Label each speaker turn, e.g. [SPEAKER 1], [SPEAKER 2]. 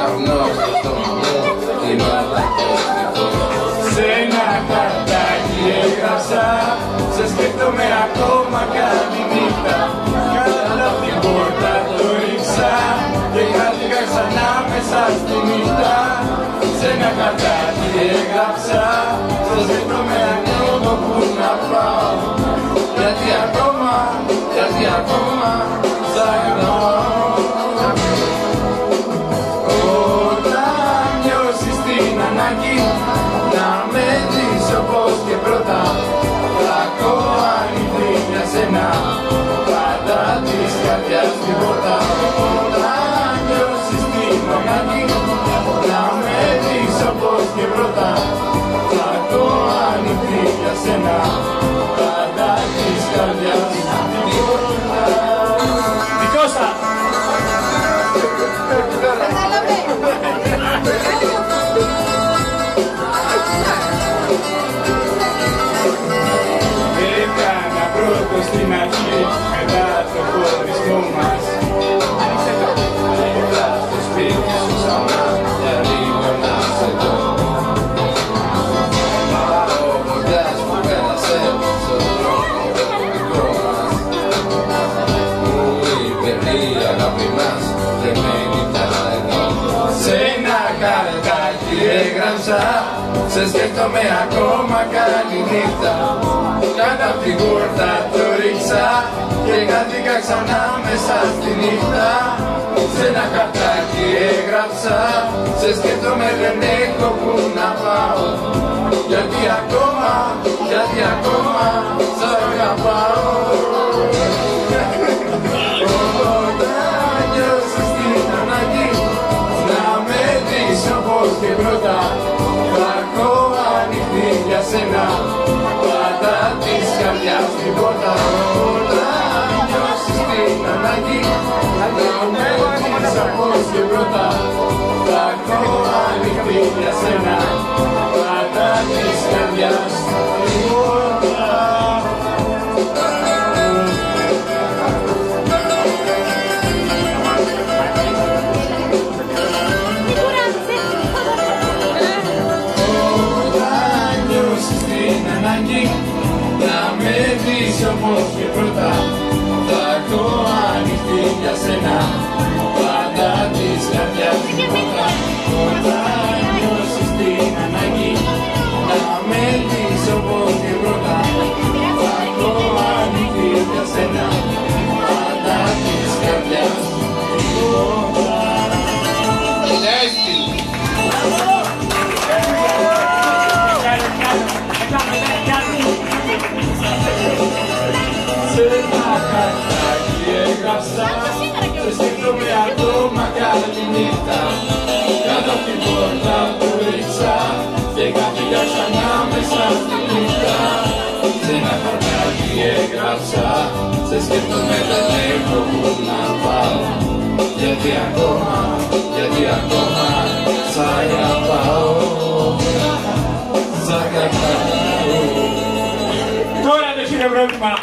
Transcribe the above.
[SPEAKER 1] καπνό στο στόμα μου, γινόταν κοσμικό.
[SPEAKER 2] Σε ένα χαρτάκι έγραψα, σε σκέφτομαι ακόμα καλή νύχτα. Κάτω απ' την πόρτα το ρίξα και χάθηκα ξανά μέσα στη νύχτα. Σε ένα χαρτάκι έγραψα, σε σκέφτομαι ακόμα που να πάω. Γιατί ακόμα σ' αγαπάω. Όταν νιώσεις την ανάγκη να με δεις όπως και πρώτα, θα έχω ανοιχτή για σένα πάντα της καρδιάς την πόρτα. Όταν νιώσεις την ανάγκη να με δεις όπως και πρώτα, θα έχω ανοιχτή για σένα πάντα της καρδιάς την πόρτα. Δικό σας! Έκανα πρώτο στην αρχή μετά το χωρισμό μας.
[SPEAKER 1] Ήρθα στο σπίτι σου ξανά για λίγο να σε δω. Μοντιάς που πέρασε στον δρόμο το δικό μας. Μου είπε η αγάπη μας δεν μένει πια εδώ.
[SPEAKER 2] Σε ένα χαρτάκι έγραψα, σε σκέφτομαι ακόμα καλή νύχτα. Κάτω απ' την πόρτα το ρίξα και χάθηκα ξανά μέσα στη νύχτα. Σε ένα χαρτάκι έγραψα, σε σκέφτομαι δεν έχω που να πάω. Γιατί ακόμα σ' αγαπάω. Όταν νιώσεις την ανάγκη να με δεις όπως και πρώτα, θα έχω ανοιχτή για σένα πάντα της καρδιάς την πόρτα. Όταν νιώσεις την ανάγκη να με δεις όπως και πρώτα, θα έχω ανοιχτή για σένα πάντα της καρδιάς την πόρτα. Να με δεις όπως και πρώτα, θα έχω ανοιχτή για σένα πάντα της καρδιάς την πόρτα. Όταν νιώσεις την ανάγκη να με δεις όπως και πρώτα, θα έχω ανοιχτή για σένα πάντα της καρδιάς την πόρτα. Σε ένα χαρτάκι έγραψα, σε σκέφτομαι ακόμα καλή νύχτα. Κάτω απ' την πόρτα το ρίξα και χάθηκα ξανά μέσα στη νύχτα. Σε ένα χαρτάκι έγραψα, σε σκέφτομαι δεν έχω που να πάω. Γιατί ακόμα σ' αγαπάω. Σ' αγαπάω. Τώρα δεν είναι πρόβλημα.